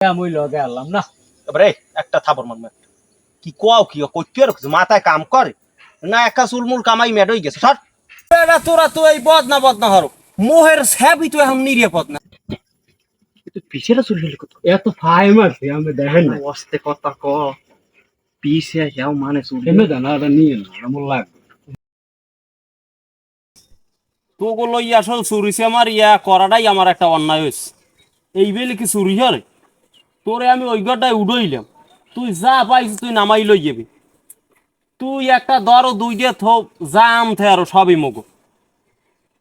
আমি লগে আনলাম না। এবারে একটা থাপড় মারবে কি কোয়াও কি কইতে আর মাথায় কাম করে না একা চুলমুল কামাই মেড হয়ে গেছে সর এরা তোরা তো এই বদনা হরো মোহের ছ্যাবই তো এখন নিরিয়ে পদ না তুই পিছেরা চুল গেলি কত এত ফাই মারছি আমি দেখেন না অস্তে কথা ক পিছে যাও মানে চুল এমনি জানা এটা নিয়ে না আমার লাগবে তো গুলো আসল চুরিছে আমার করাটাই আমার একটা অন্যায় হয়েছে এই বেলে কি চুরি হরে তোরে আমি ওই ঘরটায় উড়ইলাম তুই যা পাইছিস তুই নামাই লই যাবি তুই একটা দর দুই দিয়ে থোপ যা আমথে আরো সবই মগো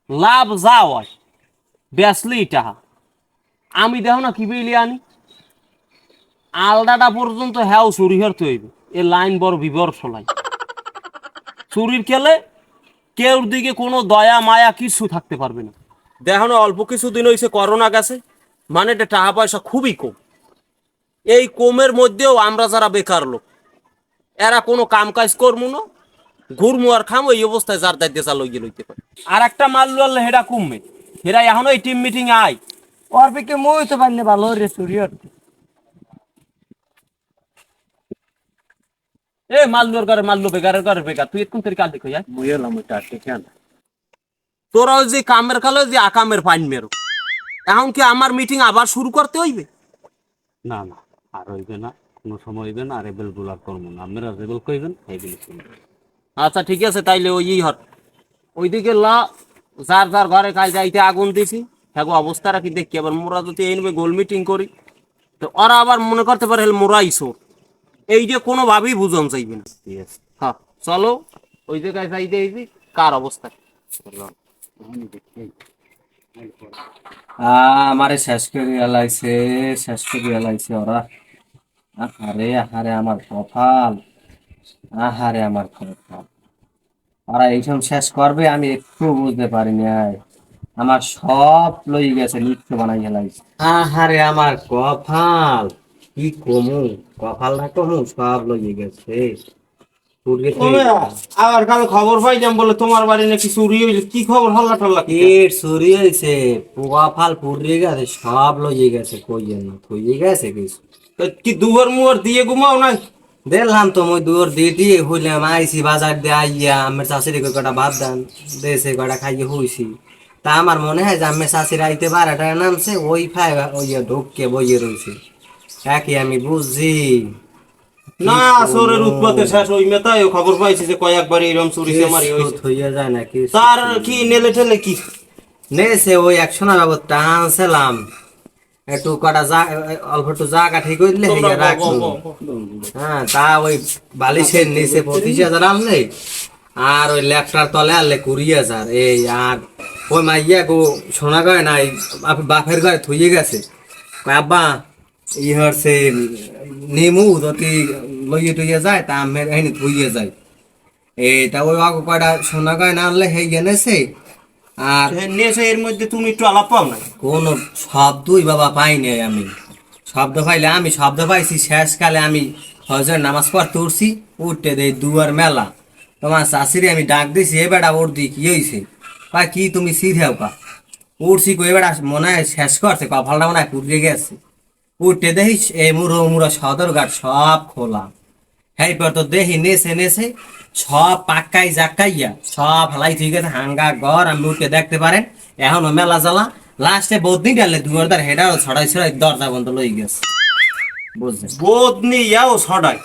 লাভ যা হয় বেসলি টাহা আমি দেখো না কি বেলি আনি আলদাটা পর্যন্ত হ্যাও চুরি হরতে হইবে এ লাইন বড় বিবর চলাই চুরির খেলে কেউর দিকে কোনো দয়া মায়া কিছু থাকতে পারবে না দেখো না অল্প কিছুদিন হয়েছে করোনা গেছে মানে এটা টাকা পয়সা খুবই কম এই কমের মধ্যেও আমরা যারা বেকার লোক এরা কোনো কাম কাজ করবো না ঘুরমু আর খামো এই অবস্থায় যার দায়িত্ব চাল লইতে পারে আর একটা মাল্লু আল্লাহ হেরা কমবে হেরা এখনো এই টিম মিটিং আয় ওর দিকে মই তো পারলে ভালো রে চুরি হতে এ মাল্লুর ঘরে মাল্লু বেকারের ঘরে বেকার তুই কোন তরিকা দেখো মই এলাম ওটা কেন তোরা ওই যে কামের খালো যে আকামের পাইন মেরো এখন কি আমার মিটিং আবার শুরু করতে হইবে না না আর হইবে না কোনো সময় হইবে না আর এবেল গুলার করবো না আপনারা যেবেল কইবেন এইবেল শুনবেন আচ্ছা ঠিক আছে তাইলে ওই হর ওইদিকে ল যার যার ঘরে কাজ যাইতে আগুন দিছি হ্যাঁ অবস্থাটা কি দেখি আবার মোরা যদি এই নেবে গোল মিটিং করি তো ওরা আবার মনে করতে পারে মোরাই চোর এই যে কোনোভাবেই বুঝন চাইবে না ঠিক আছে হ্যাঁ চলো ওই জায়গায় যাইতে এই কার অবস্থা আমারে শেষ করে এলাইছে ওরা আহারে আমার কপাল ওরা এইসব শেষ করবে আমি একটু বুঝতে পারি নাই আমার সব লই গেছে লিপ্ত বানাই হেলাইছে আহারে আমার কপাল কি কমু কপাল না কমু সব লই গেছে আবার কাল খবর পাইলাম বলে তোমার বাড়ি নাকি চুরি হইছে কি খবর হল্লা টল্লা পেট চুরি হয়েছে কপাল পুড়িয়ে গেছে সব লইয়ে গেছে কই না থইয়ে গেছে কিছু কি দুয়ার মুয়ার দিয়ে ঘুমাও না দেখলাম তো মই দূর দিয়ে হইলাম আইসি বাজার দিয়ে আইয়া আমার শাশুড়ি কটা ভাত দান দেশে কটা খাইয়ে হইছি তা আমার মনে হয় যে আমার শাশুড়ি আইতে 12টা নামছে ওই ফাই ওই ঢুককে বইয়ে রয়েছে একই আমি বুঝছি না চোরের উৎপাতে শেষ ওই মেতায় খবর পাইছি যে কয়েকবার এরকম চুরি মারি হইছে হইয়া যায় নাকি তার কি নেলে ঠেলে কি নেছে ওই 100 না বাবদ টানছিলাম একটু কটা অল্প একটু জায়গা ঠিক করে দিলে রাখবো হ্যাঁ তা ওই বালিশের নিচে 25,000 আনলে আর ওই ল্যাপটার তলে আনলে 20,000 এই আর ওই মাইয়া গো সোনা গয় নাই বাপের ঘরে থইয়ে গেছে আব্বা ই হচ্ছে নেমু যদি লইয়ে টইয়ে যায় তা আমের এনে থইয়ে যায় তা ওই অগো কয়টা সোনা গয় না আনলে হে এনেছে আর নেছে এর মধ্যে তুমি একটু আলাপ পাও না কোন শব্দই বাবা পাই নাই আমি শব্দ পাইলে আমি শব্দ পাইছি শেষকালে আমি হজর নামাজ পড়তে উঠছি উঠতে দেই দুয়ার মেলা তোমার শাশুড়ি আমি ডাক দিছি এ বেটা ওর দি কি হয়েছে কয় কি তুমি সিধাও কা উঠছি কই বেটা মনে হয় শেষ করছে কপালটা মনে হয় পুড়িয়ে গেছে উঠতে দেখিস এই মুড়ো সদর ঘাট সব খোলা হ্যাঁ পর তো দেখি নেছে সব পাক্কাই জাকাইয়া সব হালাই ঠিক আছে হাঙ্গা ঘর আমি উঠে দেখতে পারেন এখনো মেলা জ্বালা লাস্টে বদিন ডালে দুয়ারদার হেডাও ছড়াই দরজা বন্ধ লই গেছে বুঝলেন বদনি ইয়াও ছড়াই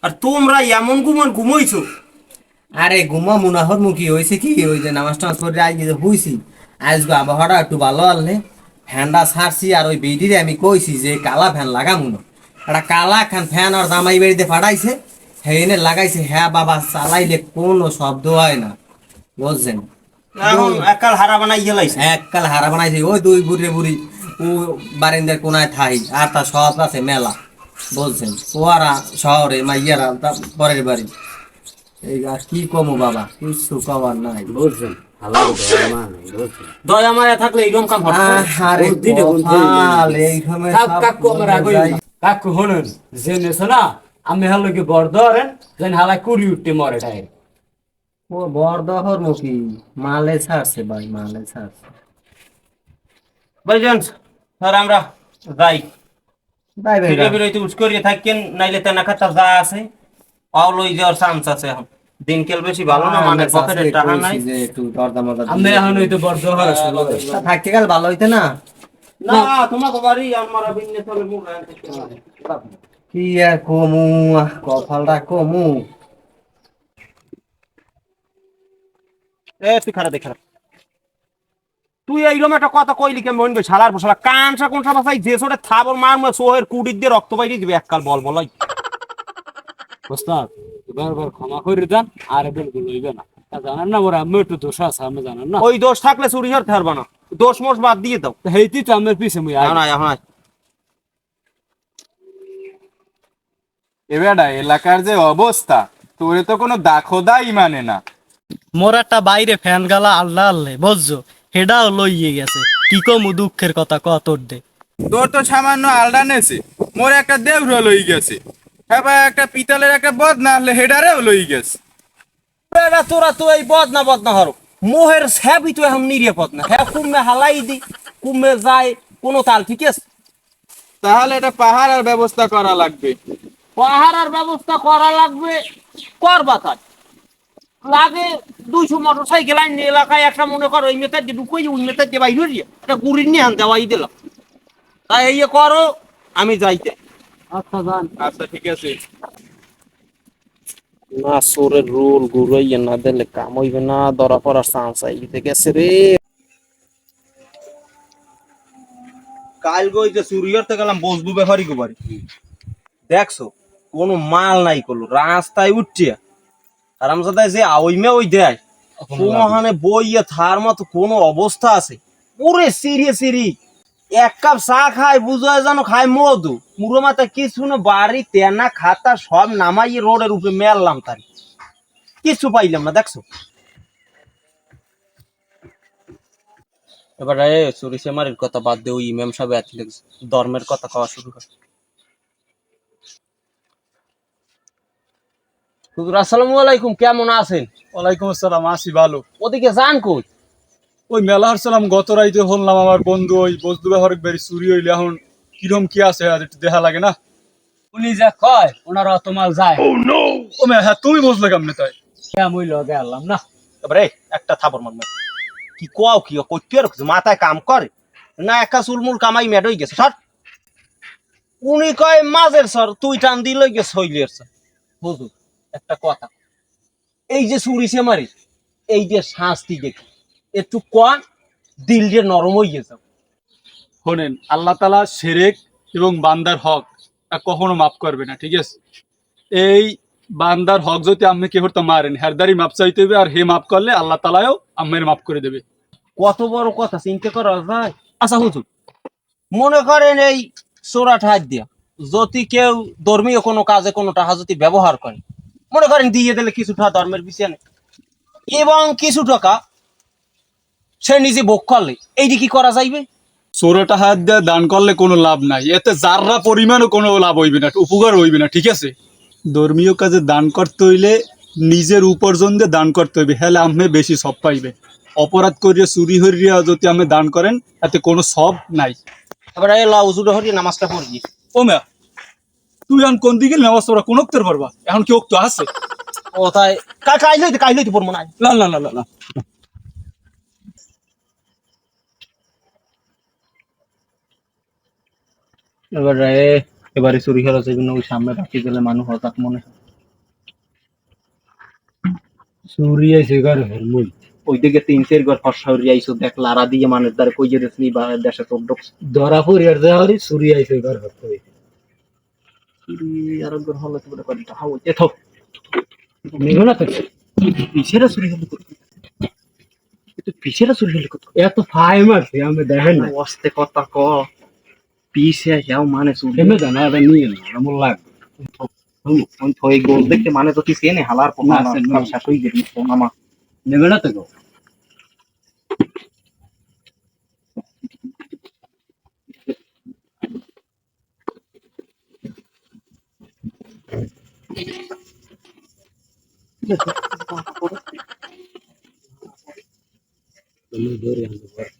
আর তোমরা এমন ঘুমাইছো আরে গুমা মুনাহর মুখী হয়েছে কি ওই যে নামাজ টামাজ করে আজ হইছি আজকে আবহাওয়াটা একটু ভালো আনলে ফ্যানটা ছাড়ছি আর ওই বিডিরে আমি কইছি যে কালা ফ্যান লাগামু না একটা কালা খান ফ্যান আর জামাই বাড়িতে ফাটাইছে হেনে লাগাইছে হ্যাঁ বাবা চালাইলে কোনো শব্দ হয় না বুঝছেন এখন একাল হারা বানাই গেলাইছে এককাল হারা বানাইছে ওই দুই বুড়ি ও বারিন্দার কোনায় ঠাই আর তার সব আছে মেলা বলছেন ওরা শহরে মাইয়ারা তা পরের বাড়ি এই আর কি কমু বাবা কিছু কবার নাই বুঝছেন হালাল দয়া মায়া থাকলে এইরকম কাম আরে কপাল, এই সময় সব কাকু হনুন যে নেছো না আমি হলো কি বড় ধরেন যেন হালাই কুড়ি উঠতে মরে ডাইরেক্ট ও বরদহর মুখী মালে ছাড়ছে ভাই মালে ছাড়ছে ভাইজান স্যার আমরা যাই ভাই ভাই ফিরে ফিরে উস করিয়ে থাকেন, নাইলে তেনা খাতা যা আছে অল লই যাওয়ার চান্স আছে। এখন দিনকাল বেশি ভালো না, মানে পকেটে টাকা নাই। যে একটু দরদামদা আমি এখন হইতে বড় হওয়ার শুরু করেছি। থাকতে গেলে ভালো হইতে না। না তোমাকে বাড়ি আমার বিন্নে চলে মুখ কি আর কমু, কপালটা কমু। এ তুই খারাপ দেখ খারাপ, তুই এইরকম একটা কথা কইলি কে মন শালার বসালা কানসা কোনসা বাসাই যে ছোটে থাবর মার সোহের কুড়ির দিয়ে রক্ত বাইরে দিবে এককাল বল বলাই। ওস্তাদ বারবার ক্ষমা করে দেন, আর বিলকুল হইবে না। জানেন না মোর আম্মু একটু দোষ আছে, আমি জানেন না। ওই দোষ থাকলে চুরি হতে পারবা না, দোষ মোষ বাদ দিয়ে দাও। হেইতি তো আমার পিছে মুই আগে। না এখন এবারে এলাকার যে অবস্থা, তোরে তো কোনো দাখোদাই মানে না। মোর একটা বাইরে ফ্যান গালা আল্লাহ আল্লাহ বুঝছো, হেডাও লইয়ে গেছে। কি কমু দুঃখের কথা কতর দে। তোর তো সামান্য আলডা নেছে, মোর একটা দেউরা লই গেছে, হ্যাঁ একটা পিতলের একটা বদনা হলে হেডারেও লই গেছে। তোরা তো এই বদনা হরো মোহের স্যাবই তো এখন নিরাপদ না। হ্যাঁ কুমে হালাই দি, কুমে যায় কোনো তাল ঠিক আছে। তাহলে এটা পাহাড় আর ব্যবস্থা করা লাগবে। পাহারার ব্যবস্থা করা লাগবে, করবা কাজ লাগে। 200 মোটর সাইকেল আইন এলাকায় একটা মনে করো ওই মেতার দিয়ে ঢুকই ওই মেতার দিয়ে বাইর হইয়া একটা গুড়ির নিয়ে আন দেওয়াই দিলাম। তাই এই করো, আমি যাইতে। আচ্ছা জান। আচ্ছা ঠিক আছে। না সোরের রোল গুড়াইয়া না দিলে কাম হইবে না, ধরা পড়ার চান্স আইতে গেছে রে। কাল গই যে চুরি করতে গেলাম বসবু ব্যাপারি গোবারি, দেখছো কোনো মাল নাই করলো রাস্তায় উঠিয়া। আর আমজাদায় যে আওইমে ওই দেয় কোনখানে বইয়া থার মতো কোনো অবস্থা আছে। পুরে সিরি এক কাপ চা খায় বুঝায় জানো খায় মধু, মুড়ো মাথা কিছু না, বাড়ি তেনা খাতা সব নামাইয়ে রোডের উপরে মেললাম, তার কিছু পাইলাম না। দেখছো এবার চুরি সেমারির কথা বাদ দিয়ে ওই ইমাম সাহেব ধর্মের কথা কওয়া শুরু করে। হুজুর আসসালামু আলাইকুম, কেমন আছেন? ওয়ালাইকুম আসসালাম, আছি ভালো। ওদিকে যান কই? ওই মেলা হারছিলাম গত রাইতে, হলাম আমার বন্ধু ওই বস্তু ব্যবহারিক বেরি চুরি হইলে। এখন কিরম কি আছে আর একটু দেখা লাগে না। উনি যা কয় ওনারা অত মাল যায়। ও মে, হ্যাঁ তুমি বুঝলে কেমনে তাই? মুই লগে আনলাম না। এবারে একটা থাপড় মারবে কি কোয়াও কি কইতে আর মাথায় কাম করে না। একা চুলমুল কামাই মেড হয়ে গেছে সর। উনি কয় মাঝের সর, তুই টান দিল গেছে হইলের সর। বুঝু একটা কথা, এই যে চুরি সেমারি এই যে শাস্তি দেখি একটু কম দিল যে নরম হয়ে গেছে। শোনেন, আল্লাহ তালা সেরেক এবং বান্দার হক কখনো মাফ করবে না, ঠিক আছে? এই বান্দার হক যদি আপনি কে হতে মারেন, হেরদারি মাপ চাইতে হবে, আর হে মাফ করলে আল্লাহ তালাও আমের মাফ করে দেবে। কত বড় কথা চিন্তা করা যায়। আচ্ছা হুজুর, মনে করেন এই চোরা ঠাট দিয়া যদি কেউ ধর্মীয় কোনো কাজে কোনো টাকা যদি ব্যবহার করে, মনে করেন দিয়ে দিলে কিছু টাকা ধর্মের পিছনে এবং কিছু টাকা সে নিজে ভোগ করলে, এইটি কি করা যাইবে? চোরটা হাত দিয়ে দান করলে কোনো লাভ নাই, এতে যাররা পরিমাণও কোনো লাভ হইবে না, উপকার হইবে না, ঠিক আছে? ধর্মীয় কাজে দান করতে হইলে নিজের উপার্জন দিয়ে দান করতে হইবে, হলে আমি বেশি সব পাইবে। অপরাধ করিয়া চুরি হরিয়া যদি আমি দান করেন, এতে কোনো সব নাই। এবার এই লাউ জুড়ে হরিয়ে নামাজটা পড়ি। ও মেয়া, তুই এখন কোন দিকে নামাজ পড়া কোন উত্তর পারবা? এখন কি উক্ত আছে? ও তাই কাইলইতে পড়বো না। না না না না না। এবারে চুরি হলো সেগুলো ওই সামনে রাখি গেলে মানুষ হঠাৎ মনে হয় চুরি আইছে ঘরে মুই। ওই দিকে 3-4 ঘর ফর্সা হরিয়ে আইসো, দেখ লারা দিয়ে মানুষ দ্বারা কই যে রেসনি বা দেশে তোর ঢুকছে। ধরা পড়িয়ার দেহারি চুরি আইছে ঘর হতে। চুরি আর ঘর হলো তো করে হাও এথো নিগো না তো। পিছেরা চুরি হলো কত, তো পিছেরা চুরি হলো কত। এত ফাই মারছে আমি দেখেন না। অস্তে কথা ক পিছে যাও মানে চুরি এমে জানা এটা নিয়ে না আমার লাগ। ওই থই গোল দেখতে মানে তো কি সেনে হালার পোনা না শেষ হই গেল মামা। নেবে না তো গো। তুমি ধরে আনতে পারো।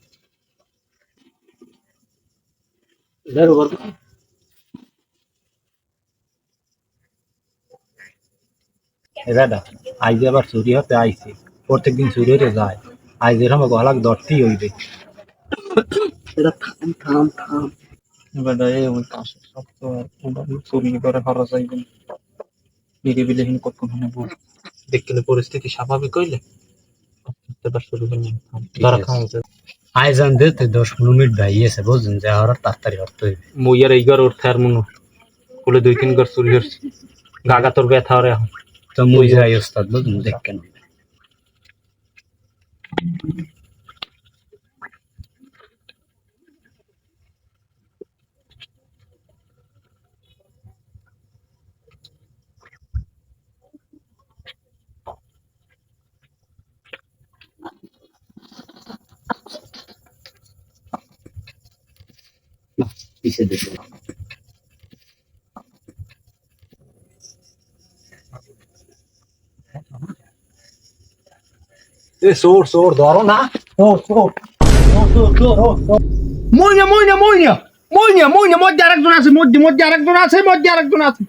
ধরো বেটা আইজ আবার চুরি হতে আইছে, প্রত্যেকদিন চুরি হতে যায়, আইজ এরকম গলাক দরতেই হইবে। বেটা এ ওই কাছে সব তো চুরি করে হারা যাইবেন, নিরিবিলি হীন কতক্ষণ বল দেখলে পরিস্থিতি স্বাভাবিক হইলে এবার শুরু করলাম ধরা খাওয়া যায়। আইজান দে তুই 10-15 মিনিট ভাইয়েছে বুঝুন যে আর তাড়াতাড়ি হতে হইবে। মই আর এইবার ওর থার মনো বলে 2-3 ঘর চুরি হচ্ছে, গাগা তোর ব্যথা হরে এখন তো মুই যাই ওস্তাদ বুঝুন দেখ কেন পিছে দেখো এ সোর সোর ধরো না, সোর সোর মইনা মধ্যে আরেকজন আছে, মধ্যে আরেকজন আছে।